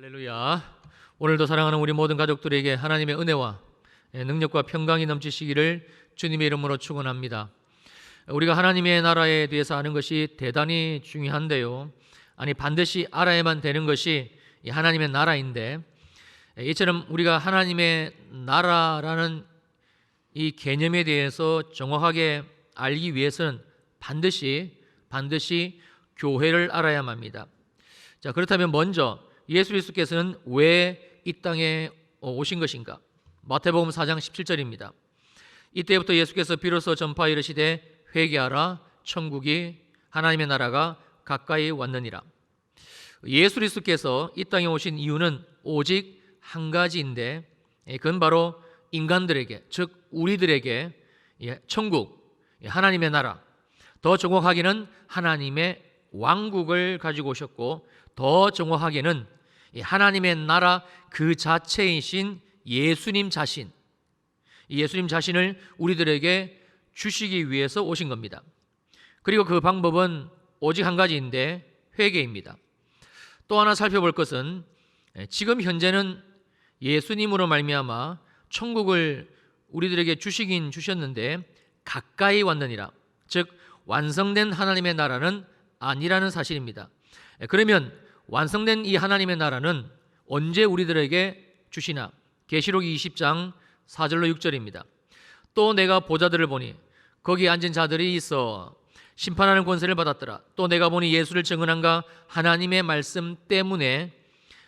할렐루야. 오늘도 사랑하는 우리 모든 가족들에게 하나님의 은혜와 능력과 평강이 넘치시기를 주님의 이름으로 축원합니다. 우리가 하나님의 나라에 대해서 아는 것이 대단히 중요한데요, 반드시 알아야만 되는 것이 이 하나님의 나라인데, 이처럼 우리가 하나님의 나라라는 이 개념에 대해서 정확하게 알기 위해서는 반드시 교회를 알아야만 합니다. 자, 그렇다면 먼저 예수 그리스도께서는 왜 이 땅에 오신 것인가? 마태복음 4장 17절입니다. 이때부터 예수께서 비로소 전파하여 이르시되 회개하라, 천국이 하나님의 나라가 가까이 왔느니라. 예수 그리스도께서 이 땅에 오신 이유는 오직 한 가지인데, 그건 바로 인간들에게, 즉 우리들에게 천국, 하나님의 나라, 더 정확하게는 하나님의 왕국을 가지고 오셨고, 더 정확하게는 하나님의 나라 그 자체이신 예수님 자신을 우리들에게 주시기 위해서 오신 겁니다. 그리고 그 방법은 오직 한 가지인데 회개입니다. 또 하나 살펴볼 것은, 지금 현재는 예수님으로 말미암아 천국을 우리들에게 주시긴 주셨는데 가까이 왔느니라, 즉 완성된 하나님의 나라는 아니라는 사실입니다. 그러면 완성된 이 하나님의 나라는 언제 우리들에게 주시나? 계시록 20장 4절로 6절입니다. 또 내가 보좌들을 보니 거기 앉은 자들이 있어 심판하는 권세를 받았더라. 또 내가 보니 예수를 증언한가 하나님의 말씀 때문에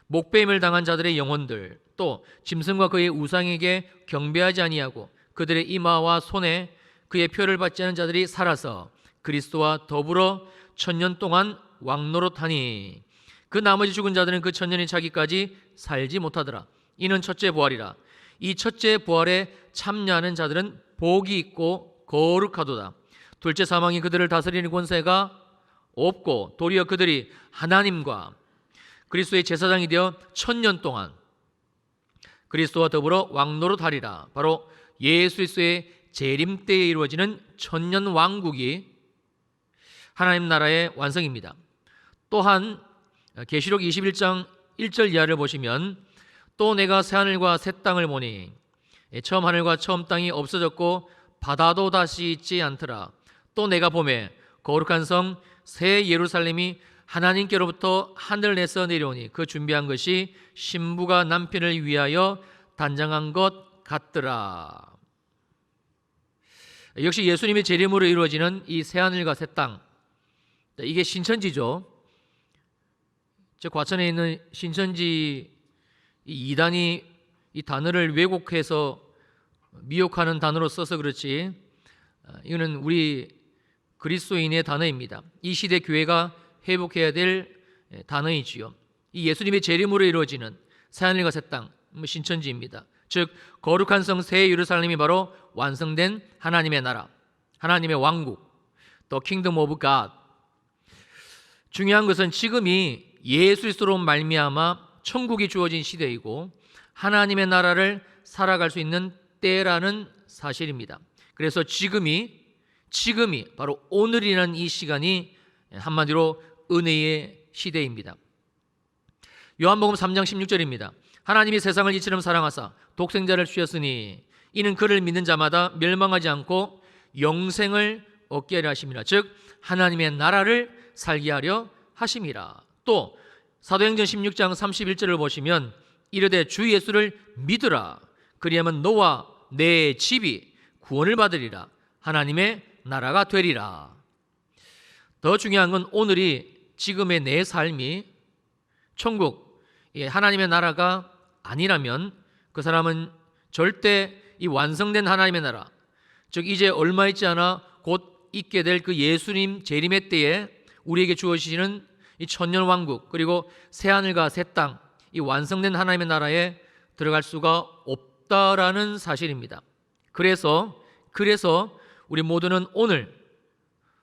목배임을 당한 자들의 영혼들, 또 짐승과 그의 우상에게 경배하지 아니하고 그들의 이마와 손에 그의 표를 받지 않은 자들이 살아서 그리스도와 더불어 1000년 동안 왕노릇하니 그 나머지 죽은 자들은 그 1000년이 차기까지 살지 못하더라. 이는 첫째 부활이라. 이 첫째 부활에 참여하는 자들은 복이 있고 거룩하도다. 둘째 사망이 그들을 다스리는 권세가 없고 도리어 그들이 하나님과 그리스도의 제사장이 되어 1000년 동안 그리스도와 더불어 왕노릇하리라. 바로 예수 그리스도의 재림 때에 이루어지는 1000년 왕국이 하나님 나라의 완성입니다. 또한 계시록 21장 1절 이하를 보시면, 또 내가 새하늘과 새 땅을 보니 처음 하늘과 처음 땅이 없어졌고 바다도 다시 있지 않더라. 또 내가 보매 거룩한 성 새 예루살렘이 하나님께로부터 하늘에서 내려오니 그 준비한 것이 신부가 남편을 위하여 단장한 것 같더라. 역시 예수님의 재림으로 이루어지는 이 새하늘과 새 땅, 이게 신천지죠. 즉 과천에 있는 신천지 이단이 이 단어를 왜곡해서 미혹하는 단어로 써서 그렇지, 이거는 우리 그리스도인의 단어입니다. 이 시대 교회가 회복해야 될 단어이지요. 이 예수님의 재림으로 이루어지는 새하늘과 새 땅, 신천지입니다. 즉 거룩한 성 새 예루살렘이 바로 완성된 하나님의 나라, 하나님의 왕국, The Kingdom of God. 중요한 것은 지금이 예수 그리스도로 말미암아 천국이 주어진 시대이고 하나님의 나라를 살아갈 수 있는 때라는 사실입니다. 그래서 지금이 바로 오늘이라는 이 시간이 한마디로 은혜의 시대입니다. 요한복음 3장 16절입니다. 하나님이 세상을 이처럼 사랑하사 독생자를 주셨으니 이는 그를 믿는 자마다 멸망하지 않고 영생을 얻게 하려 하심이라. 즉 하나님의 나라를 살게 하려 하심이라. 또 사도행전 16장 31절을 보시면 이르되 주 예수를 믿으라. 그리하면 너와 내 집이 구원을 받으리라. 하나님의 나라가 되리라. 더 중요한 건 오늘이, 지금의 내 삶이 천국, 하나님의 나라가 아니라면 그 사람은 절대 이 완성된 하나님의 나라, 즉 이제 얼마 있지 않아 곧 있게 될 그 예수님 재림의 때에 우리에게 주어지시는 이 1000년 왕국, 그리고 새하늘과 새 땅, 이 완성된 하나님의 나라에 들어갈 수가 없다라는 사실입니다. 그래서 우리 모두는 오늘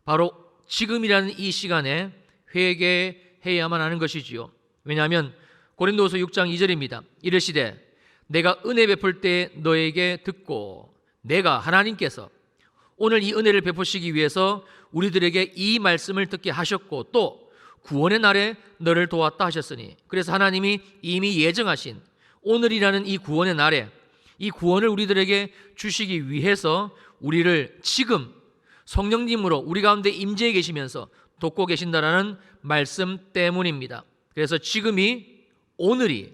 바로 지금이라는 이 시간에 회개해야만 하는 것이지요. 왜냐하면 고린도후서 6장 2절입니다. 이르시되 내가 은혜 베풀 때 너에게 듣고, 내가 하나님께서 오늘 이 은혜를 베푸시기 위해서 우리들에게 이 말씀을 듣게 하셨고, 또 구원의 날에 너를 도왔다 하셨으니, 그래서 하나님이 이미 예정하신 오늘이라는 이 구원의 날에 이 구원을 우리들에게 주시기 위해서 우리를 지금 성령님으로 우리 가운데 임재해 계시면서 돕고 계신다라는 말씀 때문입니다. 그래서 지금이, 오늘이,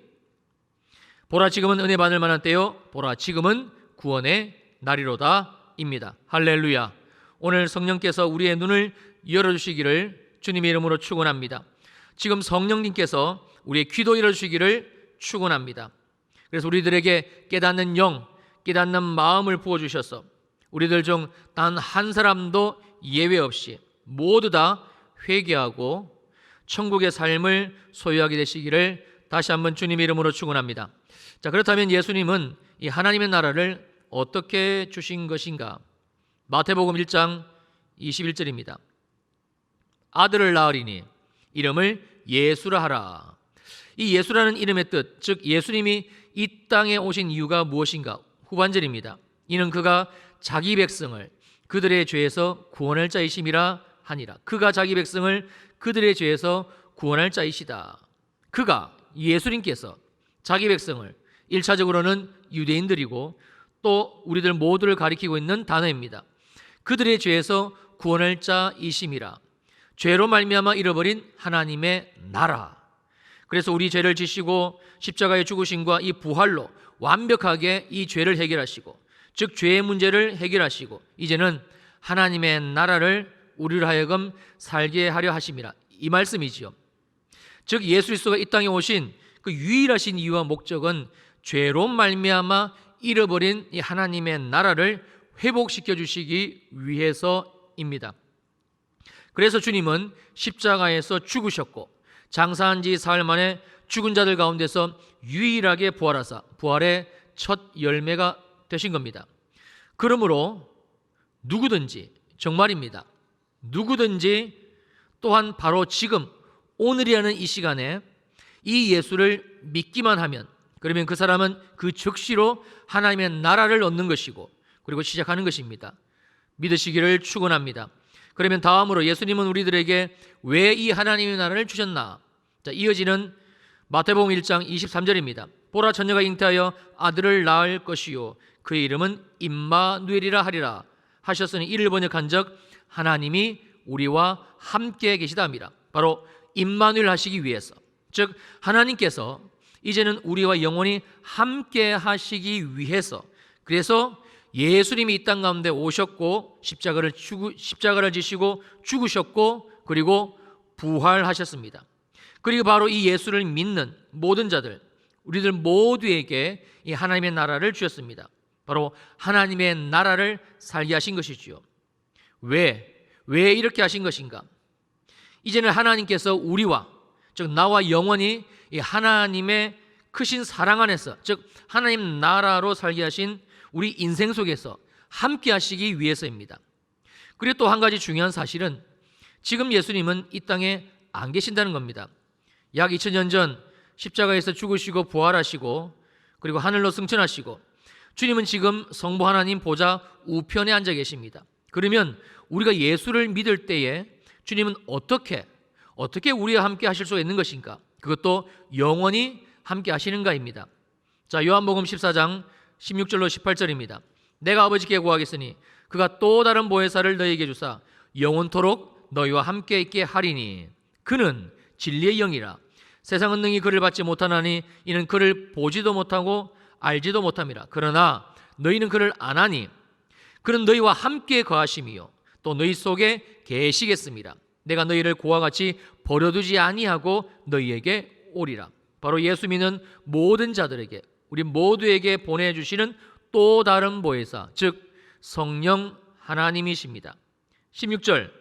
보라 지금은 은혜 받을 만한 때요, 보라 지금은 구원의 날이로다 입니다. 할렐루야. 오늘 성령께서 우리의 눈을 열어주시기를 주님의 이름으로 축원합니다. 지금 성령님께서 우리의 귀도 열어주시기를 축원합니다. 그래서 우리들에게 깨닫는 영, 깨닫는 마음을 부어주셔서 우리들 중 단 한 사람도 예외 없이 모두 다 회개하고 천국의 삶을 소유하게 되시기를 다시 한번 주님의 이름으로 축원합니다. 자, 그렇다면 예수님은 이 하나님의 나라를 어떻게 주신 것인가? 마태복음 1장 21절입니다. 아들을 낳으리니 이름을 예수라 하라. 이 예수라는 이름의 뜻, 즉 예수님이 이 땅에 오신 이유가 무엇인가? 후반절입니다. 이는 그가 자기 백성을 그들의 죄에서 구원할 자이심이라 하니라. 그가 자기 백성을 그들의 죄에서 구원할 자이시다. 그가, 예수님께서 자기 백성을 1차적으로는 유대인들이고 또 우리들 모두를 가리키고 있는 단어입니다. 그들의 죄에서 구원할 자이심이라. 죄로 말미암아 잃어버린 하나님의 나라. 그래서 우리 죄를 지시고 십자가의 죽으심과 이 부활로 완벽하게 이 죄를 해결하시고, 즉 죄의 문제를 해결하시고 이제는 하나님의 나라를 우리를 하여금 살게 하려 하심이라, 이 말씀이지요. 즉 예수 그리스도가 이 땅에 오신 그 유일하신 이유와 목적은 죄로 말미암아 잃어버린 이 하나님의 나라를 회복시켜 주시기 위해서입니다. 그래서 주님은 십자가에서 죽으셨고 장사한 지 사흘 만에 죽은 자들 가운데서 유일하게 부활하사 부활의 첫 열매가 되신 겁니다. 그러므로 누구든지, 정말입니다, 누구든지 또한 바로 지금 오늘이라는 이 시간에 이 예수를 믿기만 하면, 그러면 그 사람은 그 즉시로 하나님의 나라를 얻는 것이고 그리고 시작하는 것입니다. 믿으시기를 축원합니다. 그러면 다음으로 예수님은 우리들에게 왜 이 하나님의 나라를 주셨나? 자, 이어지는 마태복음 1장 23절입니다. 보라 처녀가 잉태하여 아들을 낳을 것이요 그의 이름은 임마누엘이라 하리라 하셨으니 이를 번역한즉 하나님이 우리와 함께 계시다 합니다. 바로 임마누엘 하시기 위해서, 즉 하나님께서 이제는 우리와 영원히 함께 하시기 위해서, 그래서 예수님이 이 땅 가운데 오셨고 십자가를 지시고 죽으셨고 그리고 부활하셨습니다. 그리고 바로 이 예수를 믿는 모든 자들, 우리들 모두에게 이 하나님의 나라를 주셨습니다. 바로 하나님의 나라를 살게 하신 것이지요. 왜 이렇게 하신 것인가? 이제는 하나님께서 우리와, 즉 나와 영원히 이 하나님의 크신 사랑 안에서, 즉 하나님 나라로 살게 하신 우리 인생 속에서 함께 하시기 위해서입니다. 그리고 또 한 가지 중요한 사실은 지금 예수님은 이 땅에 안 계신다는 겁니다. 약 2000년 전 십자가에서 죽으시고 부활하시고 그리고 하늘로 승천하시고 주님은 지금 성부 하나님 보좌 우편에 앉아 계십니다. 그러면 우리가 예수를 믿을 때에 주님은 어떻게 우리와 함께 하실 수 있는 것인가? 그것도 영원히 함께 하시는가입니다. 자, 요한복음 14장 16절로 18절입니다. 내가 아버지께 구하겠으니 그가 또 다른 보혜사를 너희에게 주사 영원토록 너희와 함께 있게 하리니 그는 진리의 영이라. 세상은 능히 그를 받지 못하나니 이는 그를 보지도 못하고 알지도 못함이라. 그러나 너희는 그를 아나니 그는 너희와 함께 거하심이요 또 너희 속에 계시겠습니다. 내가 너희를 고와 같이 버려두지 아니하고 너희에게 오리라. 바로 예수 믿는 모든 자들에게, 우리 모두에게 보내주시는 또 다른 보혜사, 즉 성령 하나님이십니다. 16절,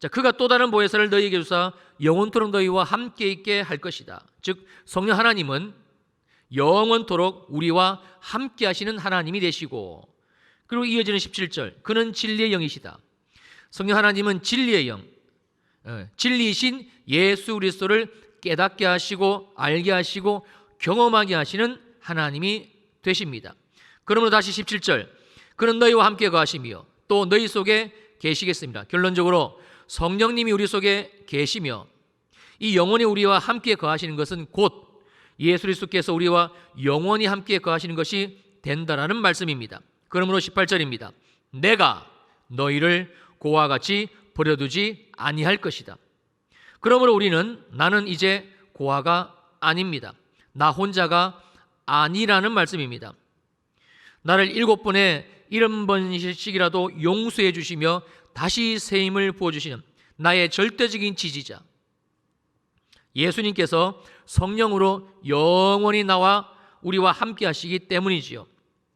자, 그가 또 다른 보혜사를 너희에게 주사 영원토록 너희와 함께 있게 할 것이다. 즉 성령 하나님은 영원토록 우리와 함께 하시는 하나님이 되시고, 그리고 이어지는 17절, 그는 진리의 영이시다. 성령 하나님은 진리의 영, 진리이신 예수 그리스도를 깨닫게 하시고 알게 하시고 경험하게 하시는 하나님이 되십니다. 그러므로 다시 17절, 그는 너희와 함께 거하시며 또 너희 속에 계시겠습니다. 결론적으로 성령님이 우리 속에 계시며 이 영원히 우리와 함께 거하시는 것은 곧 예수 그리스도께서 우리와 영원히 함께 거하시는 것이 된다라는 말씀입니다. 그러므로 18절입니다. 내가 너희를 고와 같이 버려두지 아니할 것이다. 그러므로 우리는 나는 이제 고아가 아닙니다. 나 혼자가 아니라는 말씀입니다. 나를 7번의 70번씩이라도 용서해 주시며 다시 새 힘을 부어주시는 나의 절대적인 지지자 예수님께서 성령으로 영원히 나와 우리와 함께 하시기 때문이지요.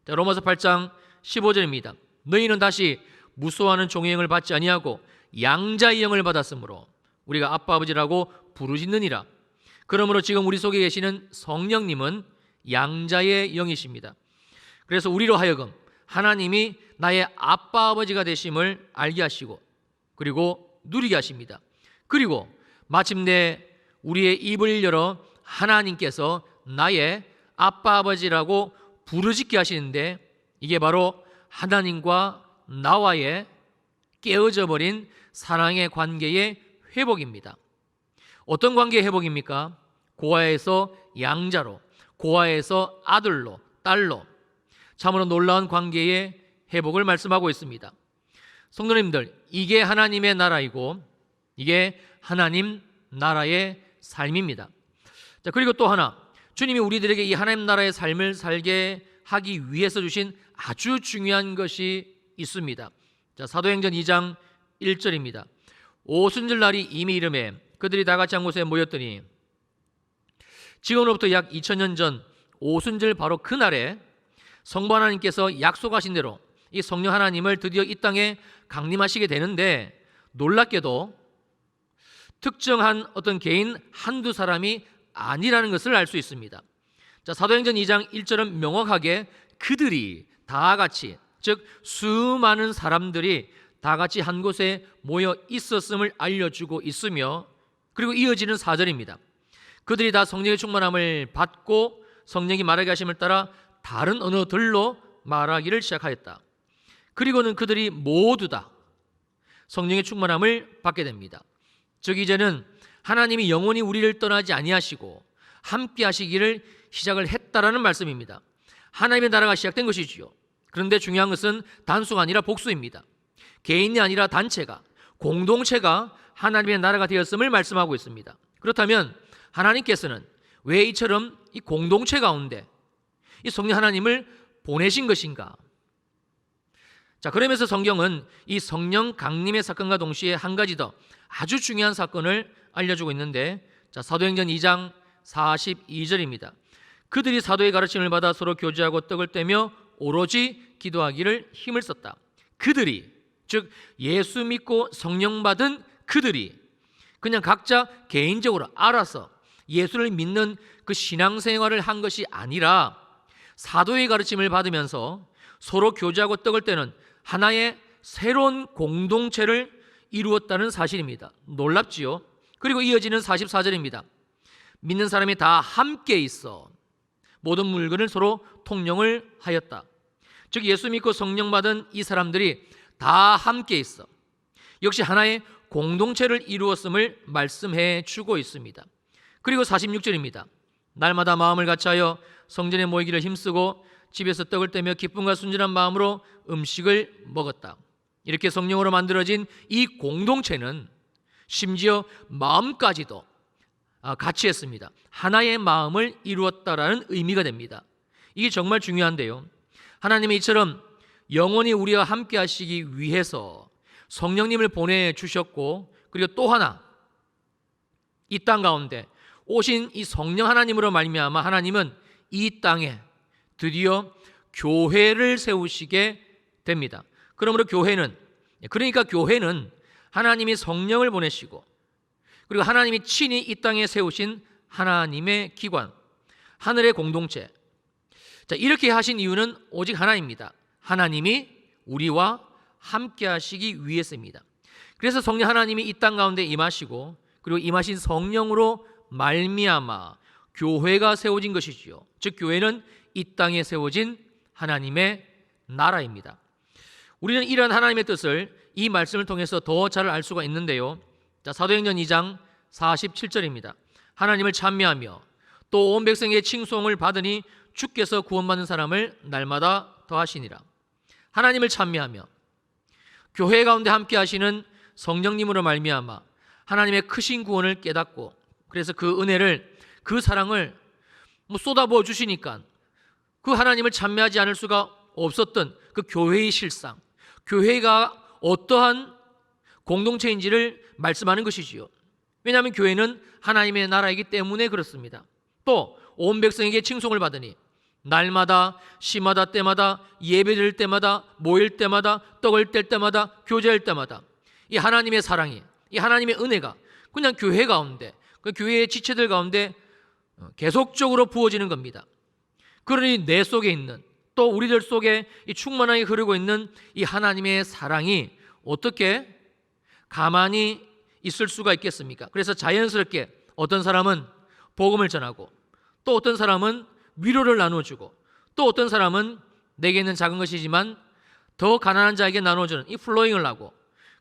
자, 로마서 8장 15절입니다. 너희는 다시 무소하는 종의 영을 받지 아니하고 양자의 영을 받았으므로 우리가 아빠 아버지라고 부르짖느니라. 그러므로 지금 우리 속에 계시는 성령님은 양자의 영이십니다. 그래서 우리로 하여금 하나님이 나의 아빠 아버지가 되심을 알게 하시고 그리고 누리게 하십니다. 그리고 마침내 우리의 입을 열어 하나님께서 나의 아빠 아버지라고 부르짖게 하시는데 이게 바로 하나님과 나와의 깨어져 버린 사랑의 관계의 회복입니다. 어떤 관계의 회복입니까? 고아에서 양자로, 고아에서 아들로, 딸로 참으로 놀라운 관계의 회복을 말씀하고 있습니다. 성도님들, 이게 하나님의 나라이고 이게 하나님 나라의 삶입니다. 자, 그리고 또 하나, 주님이 우리들에게 이 하나님 나라의 삶을 살게 하기 위해서 주신 아주 중요한 것이 있습니다. 자, 사도행전 2장 1절입니다. 오순절 날이 이미 이름에 그들이 다 같이 한 곳에 모였더니 지금으로부터 약 2000년 전 오순절 바로 그날에 성부 하나님께서 약속하신 대로 이 성령 하나님을 드디어 이 땅에 강림하시게 되는데 놀랍게도 특정한 어떤 개인 한두 사람이 아니라는 것을 알 수 있습니다. 자, 사도행전 2장 1절은 명확하게 그들이 다 같이, 즉 수많은 사람들이 다 같이 한 곳에 모여 있었음을 알려주고 있으며 그리고 이어지는 4절입니다. 그들이 다 성령의 충만함을 받고 성령이 말하게 하심을 따라 다른 언어들로 말하기를 시작하였다. 그리고는 그들이 모두 다 성령의 충만함을 받게 됩니다. 즉 이제는 하나님이 영원히 우리를 떠나지 아니하시고 함께 하시기를 시작을 했다라는 말씀입니다. 하나님의 나라가 시작된 것이지요. 그런데 중요한 것은 단수가 아니라 복수입니다. 개인이 아니라 단체가, 공동체가 하나님의 나라가 되었음을 말씀하고 있습니다. 그렇다면 하나님께서는 왜 이처럼 이 공동체 가운데 이 성령 하나님을 보내신 것인가? 자, 그러면서 성경은 이 성령 강림의 사건과 동시에 한 가지 더 아주 중요한 사건을 알려주고 있는데, 자, 사도행전 2장 42절입니다. 그들이 사도의 가르침을 받아 서로 교제하고 떡을 떼며 오로지 기도하기를 힘을 썼다. 그들이, 즉 예수 믿고 성령 받은 그들이 그냥 각자 개인적으로 알아서 예수를 믿는 그 신앙생활을 한 것이 아니라 사도의 가르침을 받으면서 서로 교제하고 떡을 떼는 하나의 새로운 공동체를 이루었다는 사실입니다. 놀랍지요? 그리고 이어지는 44절입니다. 믿는 사람이 다 함께 있어 모든 물건을 서로 통용을 하였다. 즉 예수 믿고 성령 받은 이 사람들이 다 함께 있어 역시 하나의 공동체를 이루었음을 말씀해 주고 있습니다. 그리고 46절입니다. 날마다 마음을 같이하여 성전에 모이기를 힘쓰고 집에서 떡을 떼며 기쁨과 순전한 마음으로 음식을 먹었다. 이렇게 성령으로 만들어진 이 공동체는 심지어 마음까지도 같이 했습니다. 하나의 마음을 이루었다라는 의미가 됩니다. 이게 정말 중요한데요. 하나님이 이처럼 영원히 우리와 함께 하시기 위해서 성령님을 보내주셨고 그리고 또 하나 이 땅 가운데 오신 이 성령 하나님으로 말미암아 하나님은 이 땅에 드디어 교회를 세우시게 됩니다. 그러므로 교회는 하나님이 성령을 보내시고 그리고 하나님이 친히 이 땅에 세우신 하나님의 기관, 하늘의 공동체. 자, 이렇게 하신 이유는 오직 하나입니다. 하나님이 우리와 함께 하시기 위해서입니다. 그래서 성령 하나님이 이 땅 가운데 임하시고 그리고 임하신 성령으로 말미암아 교회가 세워진 것이지요. 즉 교회는 이 땅에 세워진 하나님의 나라입니다. 우리는 이러한 하나님의 뜻을 이 말씀을 통해서 더 잘 알 수가 있는데요. 자, 사도행전 2장 47절입니다. 하나님을 찬미하며 또 온 백성의 칭송을 받으니 주께서 구원받는 사람을 날마다 더하시니라. 하나님을 찬미하며 교회 가운데 함께 하시는 성령님으로 말미암아 하나님의 크신 구원을 깨닫고, 그래서 그 은혜를, 그 사랑을 쏟아부어 주시니까 그 하나님을 찬미하지 않을 수가 없었던 그 교회의 실상, 교회가 어떠한 공동체인지를 말씀하는 것이지요. 왜냐하면 교회는 하나님의 나라이기 때문에 그렇습니다. 또 온 백성에게 칭송을 받으니 날마다, 시마다, 때마다, 예배드릴 때마다, 모일 때마다, 떡을 뗄 때마다, 교제할 때마다 이 하나님의 사랑이, 이 하나님의 은혜가 그냥 교회 가운데, 그 교회의 지체들 가운데 계속적으로 부어지는 겁니다. 그러니 내 속에 있는, 또 우리들 속에 이 충만하게 흐르고 있는 이 하나님의 사랑이 어떻게 가만히 있을 수가 있겠습니까? 그래서 자연스럽게 어떤 사람은 복음을 전하고, 또 어떤 사람은 위로를 나누어주고, 또 어떤 사람은 내게 있는 작은 것이지만 더 가난한 자에게 나눠주는 이 플로잉을 하고,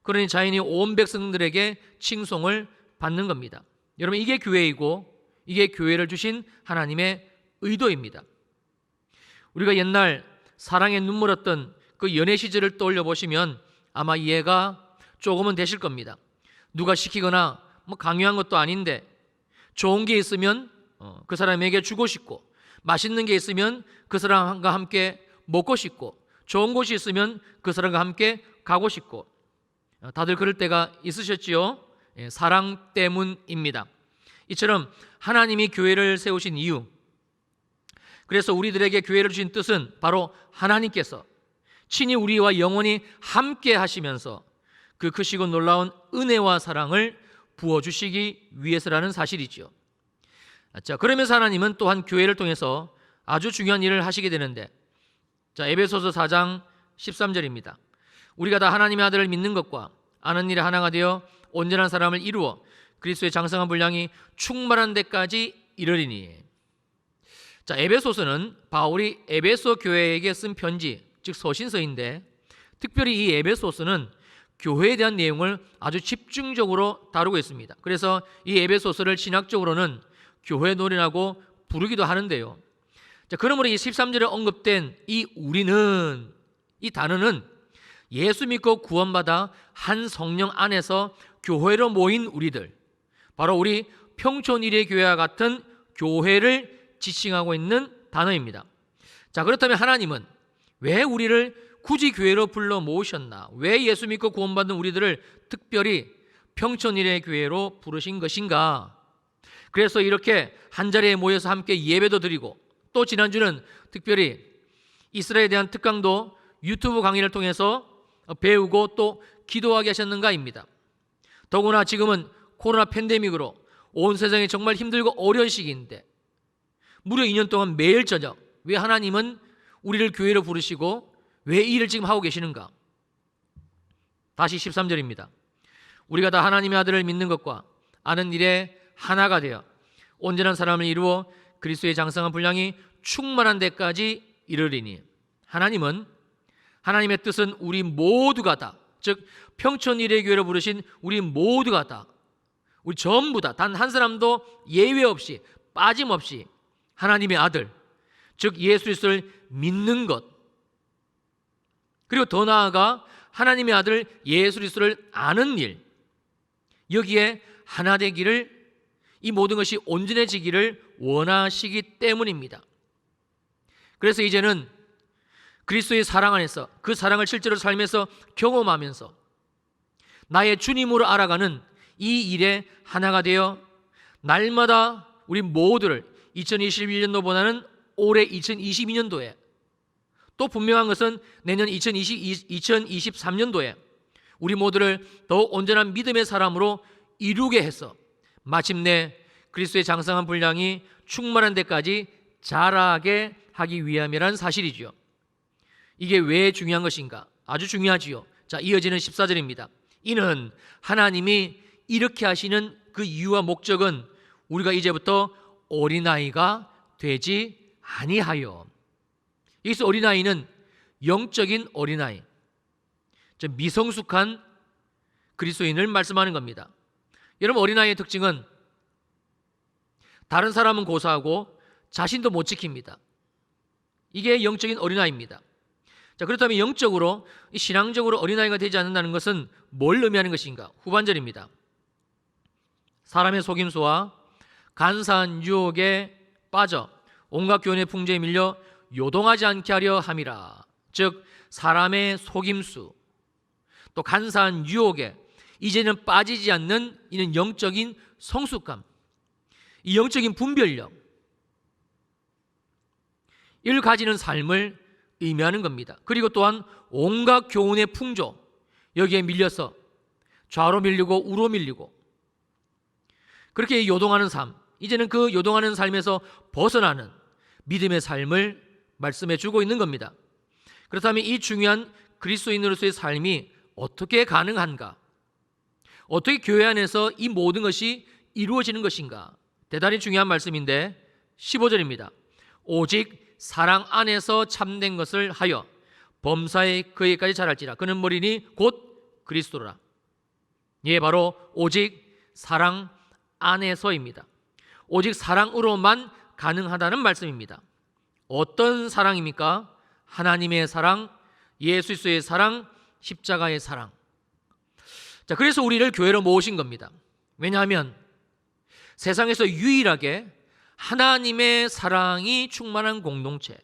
그러니 자연히 온 백성들에게 칭송을 받는 겁니다. 여러분, 이게 교회이고 이게 교회를 주신 하나님의 의도입니다. 우리가 옛날 사랑에 눈물었던 그 연애 시절을 떠올려 보시면 아마 이해가 조금은 되실 겁니다. 누가 시키거나 강요한 것도 아닌데 좋은 게 있으면 그 사람에게 주고 싶고, 맛있는 게 있으면 그 사람과 함께 먹고 싶고, 좋은 곳이 있으면 그 사람과 함께 가고 싶고, 다들 그럴 때가 있으셨지요? 사랑 때문입니다. 이처럼 하나님이 교회를 세우신 이유, 그래서 우리들에게 교회를 주신 뜻은 바로 하나님께서 친히 우리와 영원히 함께 하시면서 그 크시고 놀라운 은혜와 사랑을 부어주시기 위해서라는 사실이지요. 자, 그러면서 하나님은 또한 교회를 통해서 아주 중요한 일을 하시게 되는데, 자, 에베소서 4장 13절입니다. 우리가 다 하나님의 아들을 믿는 것과 아는 일에 하나가 되어 온전한 사람을 이루어 그리스도의 장성한 분량이 충만한 데까지 이르리니. 자, 에베소서는 바울이 에베소 교회에게 쓴 편지, 즉 서신서인데, 특별히 이 에베소서는 교회에 대한 내용을 아주 집중적으로 다루고 있습니다. 그래서 이 에베소서를 신학적으로는 교회 논이라고 부르기도 하는데요. 자, 그러므로 이 13절에 언급된 이 우리는, 이 단어는 예수 믿고 구원받아 한 성령 안에서 교회로 모인 우리들, 바로 우리 평촌일의 교회와 같은 교회를 지칭하고 있는 단어입니다. 자, 그렇다면 하나님은 왜 우리를 굳이 교회로 불러 모으셨나? 왜 예수 믿고 구원받은 우리들을 특별히 평촌일의 교회로 부르신 것인가? 그래서 이렇게 한자리에 모여서 함께 예배도 드리고, 또 지난주는 특별히 이스라엘에 대한 특강도 유튜브 강의를 통해서 배우고 또 기도하게 하셨는가입니다. 더구나 지금은 코로나 팬데믹으로 온 세상이 정말 힘들고 어려운 시기인데 무려 2년 동안 매일 저녁, 왜 하나님은 우리를 교회로 부르시고 왜 이 일을 지금 하고 계시는가? 다시 13절입니다. 우리가 다 하나님의 아들을 믿는 것과 아는 일에 하나가 되어 온전한 사람을 이루어 그리스도의 장성한 분량이 충만한 데까지 이르리니. 하나님은, 하나님의 뜻은 우리 모두가 다, 즉 평촌일의 교회로 부르신 우리 모두가 다, 우리 전부 다, 단 한 사람도 예외 없이 빠짐없이 하나님의 아들, 즉 예수 그리스도를 믿는 것, 그리고 더 나아가 하나님의 아들 예수 그리스도를 아는 일, 여기에 하나 되기를, 이 모든 것이 온전해지기를 원하시기 때문입니다. 그래서 이제는 그리스도의 사랑 안에서 그 사랑을 실제로 삶에서 경험하면서 나의 주님으로 알아가는 이 일에 하나가 되어 날마다 우리 모두를 2021년도보다는 올해 2022년도에, 또 분명한 것은 내년 2023년도에 우리 모두를 더 온전한 믿음의 사람으로 이루게 해서 마침내 그리스도의 장성한 분량이 충만한 데까지 자라게 하기 위함이라는 사실이죠. 이게 왜 중요한 것인가? 아주 중요하지요. 자, 이어지는 14절입니다. 이는 하나님이 이렇게 하시는 그 이유와 목적은 우리가 이제부터 어린아이가 되지 아니하여. 여기서 어린아이는 영적인 어린아이, 미성숙한 그리스도인을 말씀하는 겁니다. 여러분, 어린아이의 특징은 다른 사람은 고사하고 자신도 못 지킵니다. 이게 영적인 어린아이입니다. 자, 그렇다면 영적으로, 신앙적으로 어린아이가 되지 않는다는 것은 뭘 의미하는 것인가? 후반절입니다. 사람의 속임수와 간사한 유혹에 빠져 온갖 교훈의 풍조에 밀려 요동하지 않게 하려 함이라. 즉 사람의 속임수, 또 간사한 유혹에 이제는 빠지지 않는 이는 영적인 성숙감, 이 영적인 분별력, 이를 가지는 삶을 의미하는 겁니다. 그리고 또한 온갖 교훈의 풍조, 여기에 밀려서 좌로 밀리고 우로 밀리고 그렇게 요동하는 삶, 이제는 그 요동하는 삶에서 벗어나는 믿음의 삶을 말씀해 주고 있는 겁니다. 그렇다면 이 중요한 그리스도인으로서의 삶이 어떻게 가능한가? 어떻게 교회 안에서 이 모든 것이 이루어지는 것인가? 대단히 중요한 말씀인데 15절입니다. 오직 사랑 안에서 참된 것을 하여 범사에 그에까지 자랄지라. 그는 머리니 곧 그리스도라. 예, 바로 오직 사랑 안에서입니다. 오직 사랑으로만 가능하다는 말씀입니다. 어떤 사랑입니까? 하나님의 사랑, 예수 그리스도의 사랑, 십자가의 사랑. 자, 그래서 우리를 교회로 모으신 겁니다. 왜냐하면 세상에서 유일하게 하나님의 사랑이 충만한 공동체,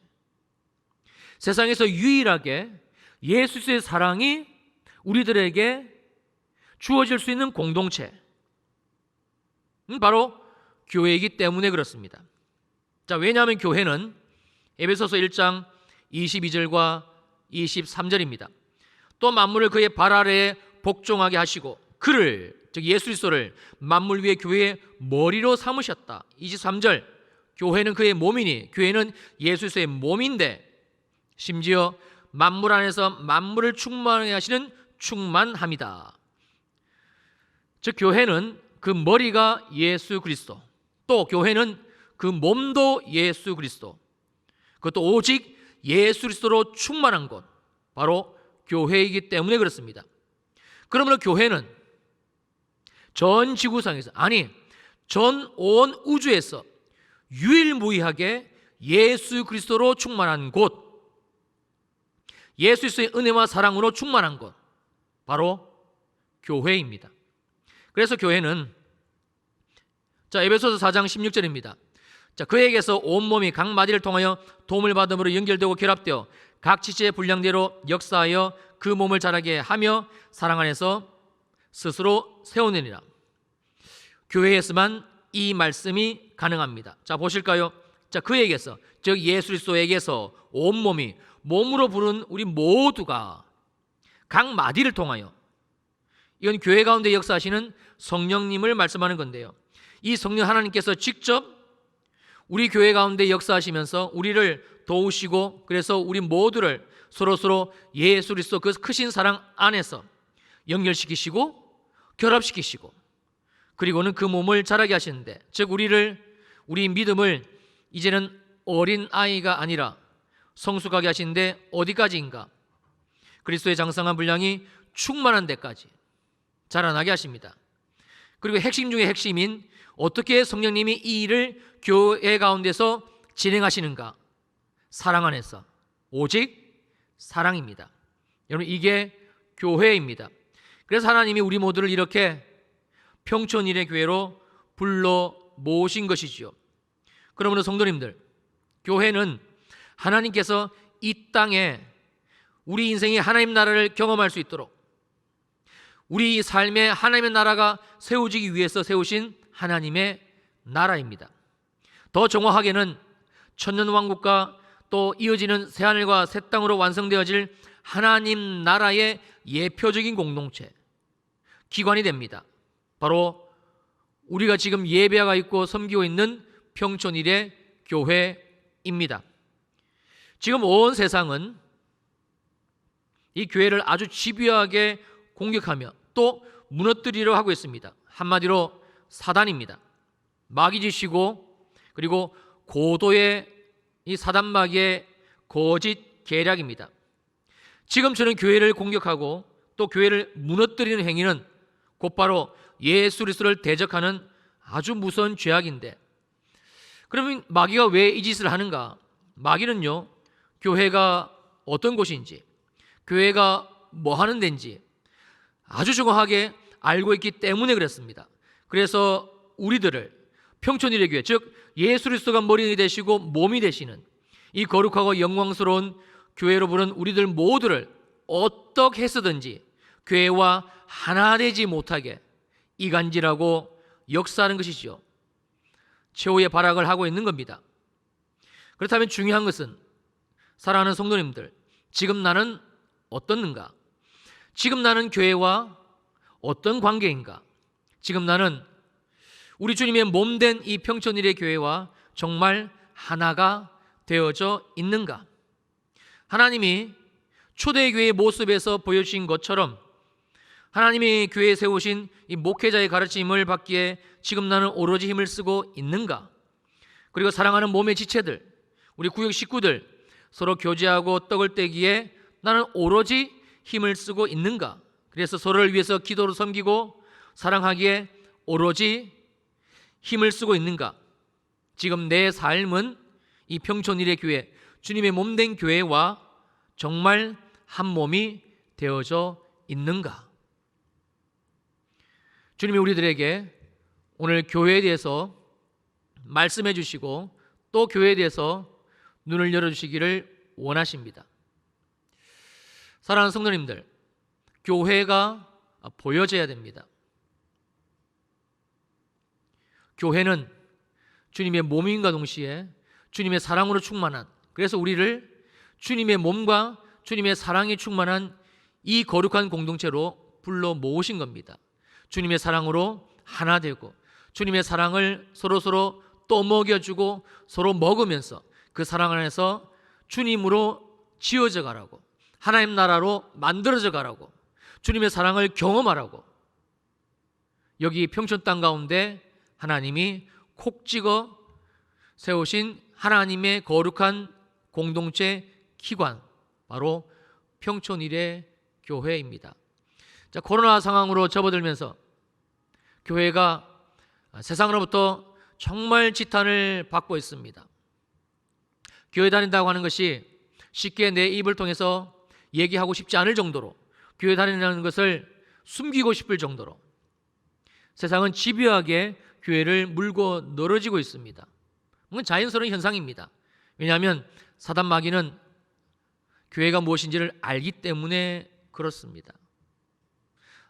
세상에서 유일하게 예수 그리스도의 사랑이 우리들에게 주어질 수 있는 공동체, 바로 교회이기 때문에 그렇습니다. 자, 왜냐하면 교회는 에베소서 1장 22절과 23절입니다. 또 만물을 그의 발 아래에 복종하게 하시고 그를, 즉 예수 그리스도를 만물 위에 교회의 머리로 삼으셨다. 23절, 교회는 그의 몸이니, 교회는 예수 그리스도의 몸인데 심지어 만물 안에서 만물을 충만하게 하시는 충만함이다. 즉 교회는 그 머리가 예수 그리스도, 또 교회는 그 몸도 예수 그리스도, 그것도 오직 예수 그리스도로 충만한 곳, 바로 교회이기 때문에 그렇습니다. 그러므로 교회는 전 지구상에서, 아니 전 온 우주에서 유일무이하게 예수 그리스도로 충만한 곳, 예수 그리스도의 은혜와 사랑으로 충만한 곳, 바로 교회입니다. 그래서 교회는, 자, 에베소서 4장 16절입니다. 자, 그에게서 온몸이 각 마디를 통하여 도움을 받음으로 연결되고 결합되어 각 지체의 분량대로 역사하여 그 몸을 자라게 하며 사랑 안에서 스스로 세우느니라. 교회에서만 이 말씀이 가능합니다. 자, 보실까요? 자, 그에게서, 즉 예수 그리스도에게서 온몸이, 몸으로 부른 우리 모두가 각 마디를 통하여, 이건 교회 가운데 역사하시는 성령님을 말씀하는 건데요, 이 성령 하나님께서 직접 우리 교회 가운데 역사하시면서 우리를 도우시고, 그래서 우리 모두를 서로 예수 그리스도 그 크신 사랑 안에서 연결시키시고 결합시키시고, 그리고는 그 몸을 자라게 하시는데, 즉 우리 믿음을 이제는 어린 아이가 아니라 성숙하게 하시는데 어디까지인가? 그리스도의 장성한 분량이 충만한 데까지 자라나게 하십니다. 그리고 핵심 중에 핵심인 어떻게 성령님이 이 일을 교회 가운데서 진행하시는가? 사랑 안에서, 오직 사랑입니다. 여러분, 이게 교회입니다. 그래서 하나님이 우리 모두를 이렇게 평촌일의 교회로 불러 모으신 것이지요. 그러므로 성도님들, 교회는 하나님께서 이 땅에 우리 인생이 하나님 나라를 경험할 수 있도록, 우리 삶에 하나님의 나라가 세워지기 위해서 세우신 하나님의 나라입니다. 더 정확하게는 천년왕국과 또 이어지는 새하늘과 새 땅으로 완성되어질 하나님 나라의 예표적인 공동체, 기관이 됩니다. 바로 우리가 지금 예배가 있고 섬기고 있는 평촌일의 교회입니다. 지금 온 세상은 이 교회를 아주 집요하게 공격하며 또 무너뜨리려 하고 있습니다. 한마디로 사단입니다. 마귀짓이고, 그리고 고도의 이 사단마귀의 거짓 계략입니다. 지금 저는 교회를 공격하고 또 교회를 무너뜨리는 행위는 곧바로 예수 그리스도를 대적하는 아주 무서운 죄악인데, 그러면 마귀가 왜 이 짓을 하는가? 마귀는요, 교회가 어떤 곳인지, 교회가 뭐 하는 데인지 아주 정확하게 알고 있기 때문에 그랬습니다. 그래서 우리들을 평촌일의 교회, 즉 예수 그리스도가 머리 되시고 몸이 되시는 이 거룩하고 영광스러운 교회로 부른 우리들 모두를 어떻게 해서든지 교회와 하나 되지 못하게 이간질하고 역사하는 것이죠. 최후의 발악을 하고 있는 겁니다. 그렇다면 중요한 것은, 사랑하는 성도님들, 지금 나는 어떻는가? 지금 나는 교회와 어떤 관계인가? 지금 나는 우리 주님의 몸된 이 평촌일의 교회와 정말 하나가 되어져 있는가? 하나님이 초대교회의 모습에서 보여주신 것처럼 하나님이 교회에 세우신 이 목회자의 가르침을 받기에 지금 나는 오로지 힘을 쓰고 있는가? 그리고 사랑하는 몸의 지체들, 우리 구역 식구들 서로 교제하고 떡을 떼기에 나는 오로지 힘을 쓰고 있는가? 그래서 서로를 위해서 기도로 섬기고 사랑하기에 오로지 힘을 쓰고 있는가? 지금 내 삶은 이 평촌일의 교회, 주님의 몸된 교회와 정말 한 몸이 되어져 있는가? 주님이 우리들에게 오늘 교회에 대해서 말씀해 주시고 또 교회에 대해서 눈을 열어주시기를 원하십니다. 사랑하는 성도님들, 교회가 보여져야 됩니다. 교회는 주님의 몸인과 동시에 주님의 사랑으로 충만한, 그래서 우리를 주님의 몸과 주님의 사랑이 충만한 이 거룩한 공동체로 불러 모으신 겁니다. 주님의 사랑으로 하나 되고 주님의 사랑을 서로서로 또 먹여주고 서로 먹으면서 그 사랑 안에서 주님으로 지어져 가라고, 하나님 나라로 만들어져 가라고, 주님의 사랑을 경험하라고, 여기 평촌 땅 가운데 하나님이 콕 찍어 세우신 하나님의 거룩한 공동체 기관, 바로 평촌일의 교회입니다. 자, 코로나 상황으로 접어들면서 교회가 세상으로부터 정말 지탄을 받고 있습니다. 교회 다닌다고 하는 것이 쉽게 내 입을 통해서 얘기하고 싶지 않을 정도로, 교회 다니는 것을 숨기고 싶을 정도로 세상은 집요하게 교회를 물고 늘어지고 있습니다. 이건 자연스러운 현상입니다. 왜냐하면 사단 마귀는 교회가 무엇인지를 알기 때문에 그렇습니다.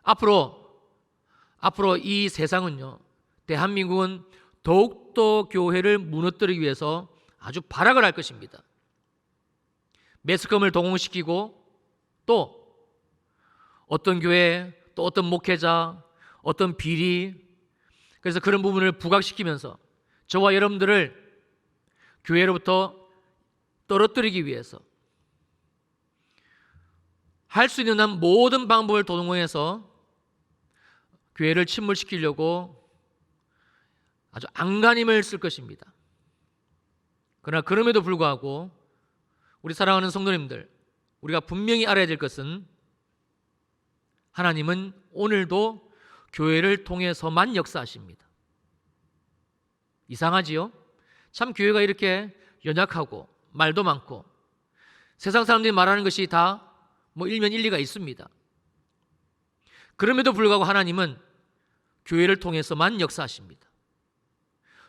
앞으로 이 세상은요, 대한민국은 더욱더 교회를 무너뜨리기 위해서 아주 발악을 할 것입니다. 매스컴을 동원시키고 또 어떤 교회, 또 어떤 목회자, 어떤 비리, 그래서 그런 부분을 부각시키면서 저와 여러분들을 교회로부터 떨어뜨리기 위해서 할 수 있는 한 모든 방법을 동원해서 교회를 침몰시키려고 아주 안간힘을 쓸 것입니다. 그러나 그럼에도 불구하고 우리 사랑하는 성도님들, 우리가 분명히 알아야 될 것은 하나님은 오늘도 교회를 통해서만 역사하십니다. 이상하지요? 참 교회가 이렇게 연약하고 말도 많고 세상 사람들이 말하는 것이 다 일면 일리가 있습니다. 그럼에도 불구하고 하나님은 교회를 통해서만 역사하십니다.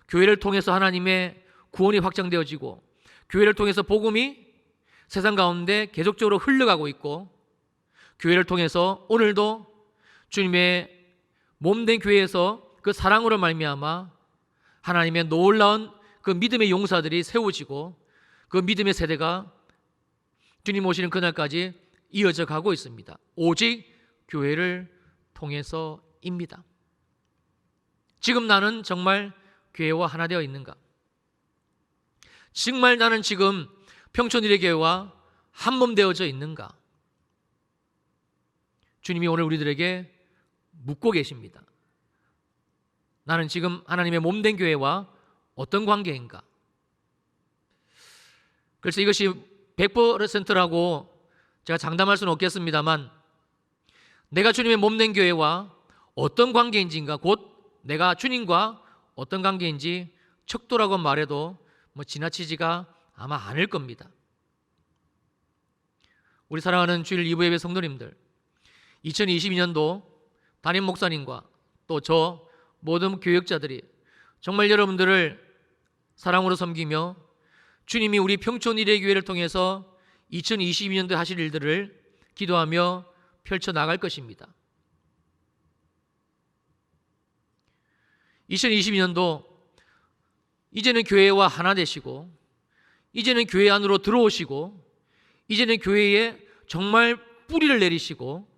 교회를 통해서 하나님의 구원이 확장되어지고 교회를 통해서 복음이 세상 가운데 계속적으로 흘러가고 있고, 교회를 통해서 오늘도 주님의 몸된 교회에서 그 사랑으로 말미암아 하나님의 놀라운 그 믿음의 용사들이 세워지고 그 믿음의 세대가 주님 오시는 그날까지 이어져 가고 있습니다. 오직 교회를 통해서입니다. 지금 나는 정말 교회와 하나 되어 있는가? 정말 나는 지금 평촌일의 교회와 한 몸 되어져 있는가? 주님이 오늘 우리들에게 묻고 계십니다. 나는 지금 하나님의 몸된 교회와 어떤 관계인가? 그래서 이것이 100%라고 제가 장담할 수는 없겠습니다만, 내가 주님의 몸된 교회와 어떤 관계인지가 곧 내가 주님과 어떤 관계인지 척도라고 말해도 지나치지가 아마 않을 겁니다. 우리 사랑하는 주일 2부 예배 성도님들, 2022년도 담임 목사님과 또 저 모든 교역자들이 정말 여러분들을 사랑으로 섬기며 주님이 우리 평촌 일회교회를 통해서 2022년도에 하실 일들을 기도하며 펼쳐나갈 것입니다. 2022년도 이제는 교회와 하나 되시고, 이제는 교회 안으로 들어오시고, 이제는 교회에 정말 뿌리를 내리시고,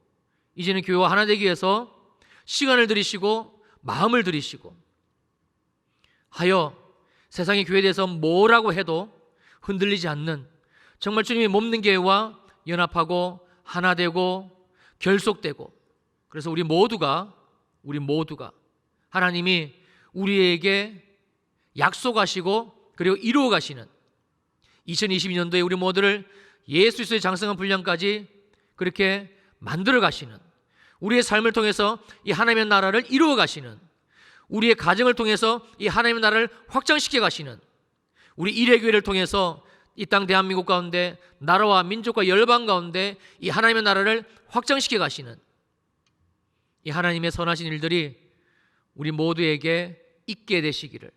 이제는 교회와 하나 되기 위해서 시간을 들이시고 마음을 들이시고 하여 세상의 교회에 대해서 뭐라고 해도 흔들리지 않는 정말 주님의 몸된 교회와 연합하고 하나 되고 결속되고, 그래서 우리 모두가 하나님이 우리에게 약속하시고 그리고 이루어 가시는 2022년도에 우리 모두를 예수 그리스도의 장성한 분량까지 그렇게 만들어 가시는, 우리의 삶을 통해서 이 하나님의 나라를 이루어 가시는, 우리의 가정을 통해서 이 하나님의 나라를 확장시켜 가시는, 우리 일회교회를 통해서 이 땅 대한민국 가운데 나라와 민족과 열방 가운데 이 하나님의 나라를 확장시켜 가시는 이 하나님의 선하신 일들이 우리 모두에게 있게 되시기를,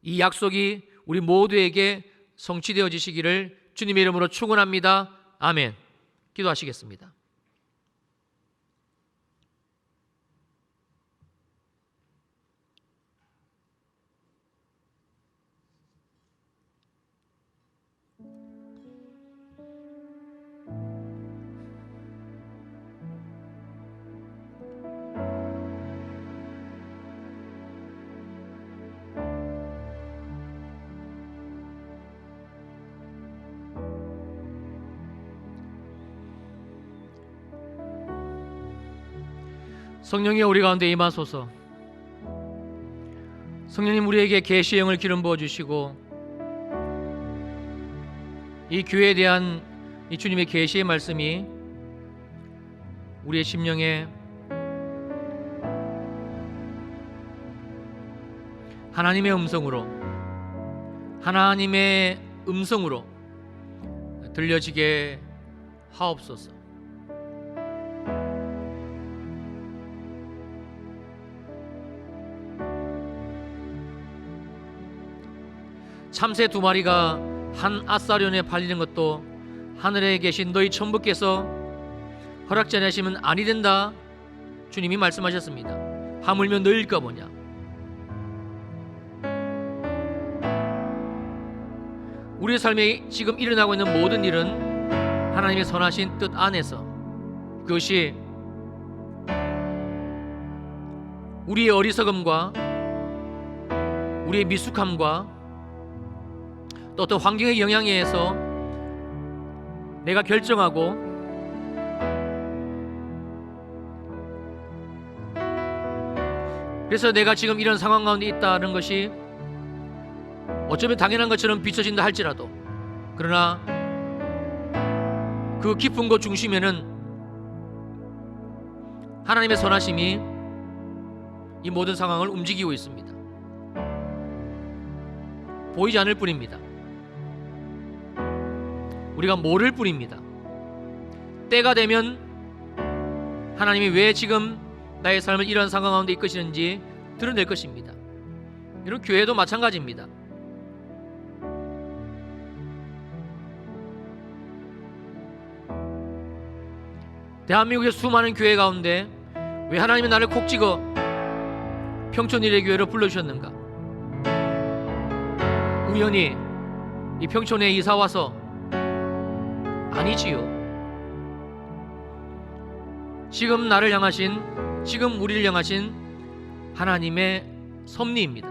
이 약속이 우리 모두에게 성취되어지시기를 주님의 이름으로 축원합니다. 아멘. 기도하시겠습니다. 성령이 우리 가운데 임하소서. 성령님, 우리에게 계시의 영을 기름 부어 주시고 이 교회에 대한 이 주님의 계시의 말씀이 우리의 심령에 하나님의 음성으로 들려지게 하옵소서. 참새 2마리가 한 앗사련에 팔리는 것도 하늘에 계신 너희 천부께서 허락지 않으시면 아니 된다, 주님이 말씀하셨습니다. 하물며 너희일까 보냐. 우리의 삶에 지금 일어나고 있는 모든 일은 하나님의 선하신 뜻 안에서, 그것이 우리의 어리석음과 우리의 미숙함과 또 어떤 환경의 영향에 의해서 내가 결정하고 그래서 내가 지금 이런 상황 가운데 있다는 것이 어쩌면 당연한 것처럼 비춰진다 할지라도, 그러나 그 깊은 곳 중심에는 하나님의 선하심이 이 모든 상황을 움직이고 있습니다. 보이지 않을 뿐입니다. 우리가 모를 뿐입니다. 때가 되면 하나님이 왜 지금 나의 삶을 이런 상황 가운데 이끄시는지 드러낼 것입니다. 이런 교회도 마찬가지입니다. 대한민국의 수많은 교회 가운데 왜 하나님이 나를 콕 찍어 평촌일회교회로 불러주셨는가? 우연히 이 평촌에 이사와서 아니지요. 지금 나를 향하신, 지금 우리를 향하신 하나님의 섭리입니다.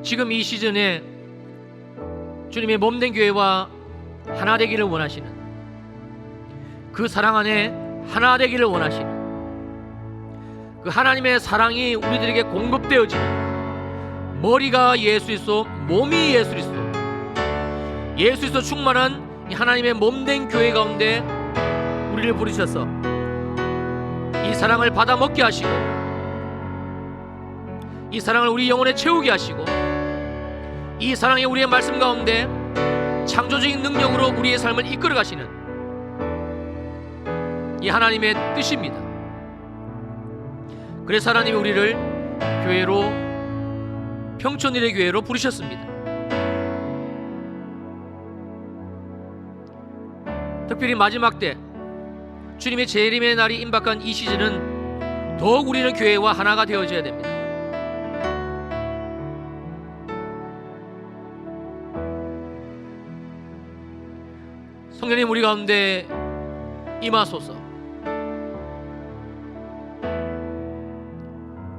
지금 이 시즌에 주님의 몸된 교회와 하나 되기를 원하시는, 그 사랑 안에 하나 되기를 원하시는, 그 하나님의 사랑이 우리들에게 공급되어지는, 머리가 예수 그리스도, 몸이 예수 그리스도, 예수 그리스도 충만한 이 하나님의 몸된 교회 가운데 우리를 부르셔서 이 사랑을 받아 먹게 하시고 이 사랑을 우리 영혼에 채우게 하시고 이 사랑이 우리의 말씀 가운데 창조적인 능력으로 우리의 삶을 이끌어 가시는 이 하나님의 뜻입니다. 그래서 하나님이 우리를 교회로, 평촌일의 교회로 부르셨습니다. 특별히 마지막 때 주님의 재림의 날이 임박한 이 시즌은 더욱 우리는 교회와 하나가 되어져야 됩니다. 성령님 우리 가운데 임하소서.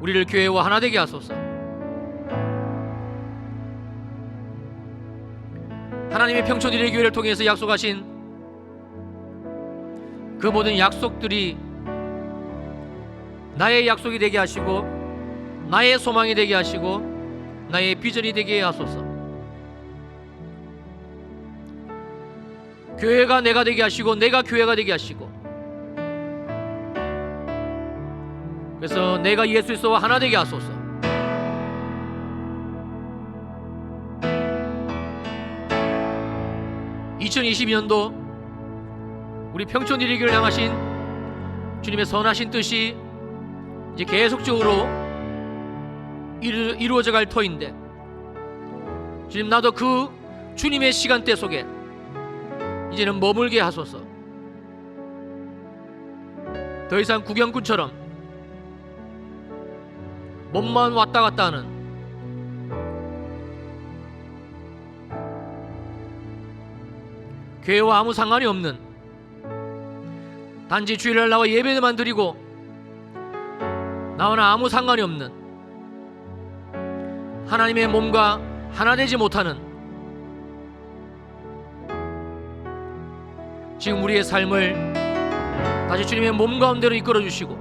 우리를 교회와 하나 되게 하소서. 하나님의 평촌일의 교회를 통해서 약속하신 그 모든 약속들이 나의 약속이 되게 하시고 나의 소망이 되게 하시고 나의 비전이 되게 하소서. 교회가 내가 되게 하시고 내가 교회가 되게 하시고, 그래서 내가 예수 그리스도와 하나 되게 하소서. (2022년도) 우리 평촌일의교를 향하신 주님의 선하신 뜻이 이제 계속적으로 이루어져 갈 터인데, 주님, 나도 그 주님의 시간대 속에 이제는 머물게 하소서. 더 이상 구경꾼처럼 몸만 왔다 갔다 하는, 교회와 아무 상관이 없는, 단지 주일날 나와 예배만 드리고 나와는 아무 상관이 없는, 하나님의 몸과 하나 되지 못하는 지금 우리의 삶을 다시 주님의 몸 가운데로 이끌어 주시고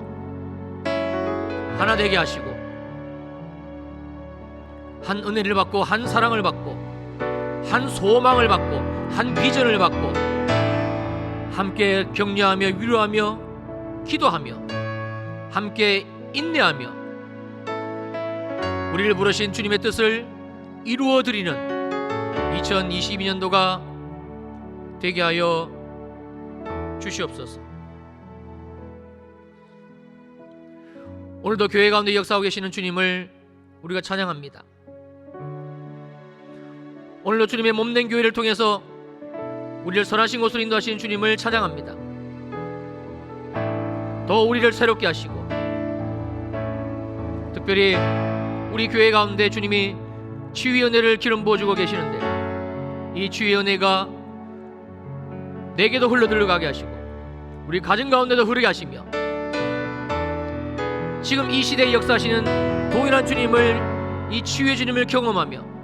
하나 되게 하시고 한 은혜를 받고 한 사랑을 받고 한 소망을 받고 한 비전을 받고 함께 격려하며 위로하며 기도하며 함께 인내하며 우리를 부르신 주님의 뜻을 이루어드리는 2022년도가 되게 하여 주시옵소서. 오늘도 교회 가운데 역사하고 계시는 주님을 우리가 찬양합니다. 오늘도 주님의 몸된 교회를 통해서 우리를 선하신 곳으로 인도하시는 주님을 찬양합니다. 더 우리를 새롭게 하시고, 특별히 우리 교회 가운데 주님이 치유의 은혜를 기름 부어주고 계시는데, 이 치유의 은혜가 내게도 흘러들어가게 하시고 우리 가정 가운데도 흐르게 하시며, 지금 이 시대에 역사하시는 동일한 주님을, 이 치유의 주님을 경험하며,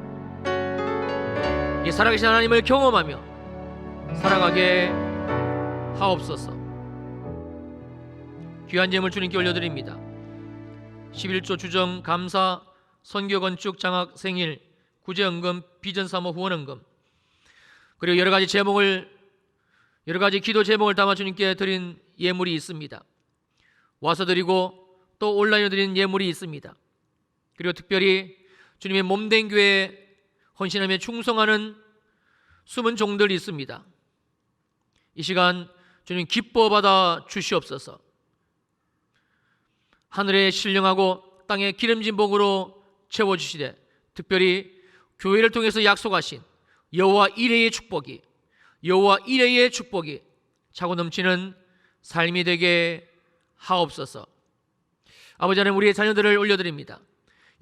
이 살아계신 하나님을 경험하며 살아가게 하옵소서. 귀한 제물 주님께 올려드립니다. 11조 주정, 감사, 선교, 건축, 장학, 생일, 구제연금, 비전사모, 후원연금, 그리고 여러 가지 기도 제목을 담아 주님께 드린 예물이 있습니다. 와서 드리고 또 온라인으로 드린 예물이 있습니다. 그리고 특별히 주님의 몸된 교회에 헌신하며 충성하는 숨은 종들이 있습니다. 이 시간 주님 기뻐 받아 주시옵소서. 하늘에 신령하고 땅에 기름진 복으로 채워주시되, 특별히 교회를 통해서 약속하신 여호와 이레의 축복이, 여호와 이레의 축복이 차고 넘치는 삶이 되게 하옵소서. 아버지 하나님, 우리의 자녀들을 올려드립니다.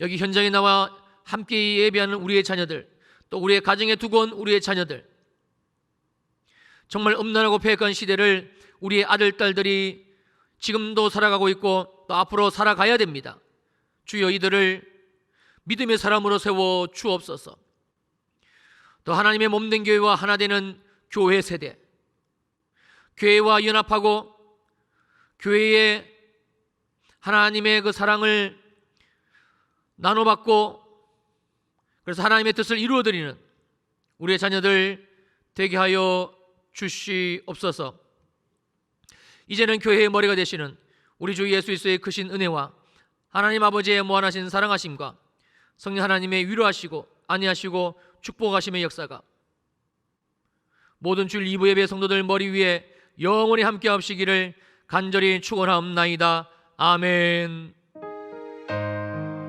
여기 현장에 나와 함께 예배하는 우리의 자녀들, 또 우리의 가정에 두고 온 우리의 자녀들, 정말 음란하고 폐역한 시대를 우리의 아들, 딸들이 지금도 살아가고 있고 또 앞으로 살아가야 됩니다. 주여, 이들을 믿음의 사람으로 세워 주옵소서. 또 하나님의 몸된 교회와 하나 되는 교회 세대, 교회와 연합하고 교회의 하나님의 그 사랑을 나눠받고 그래서 하나님의 뜻을 이루어드리는 우리의 자녀들 되게 하여 주시옵소서. 이제는 교회의 머리가 되시는 우리 주 예수 그리스도의 크신 은혜와 하나님 아버지의 무한하신 사랑하심과 성령 하나님의 위로하시고 안위하시고 축복하심의 역사가 모든 주 2부 예배 성도들 머리 위에 영원히 함께 하시기를 간절히 축원하옵나이다. 아멘.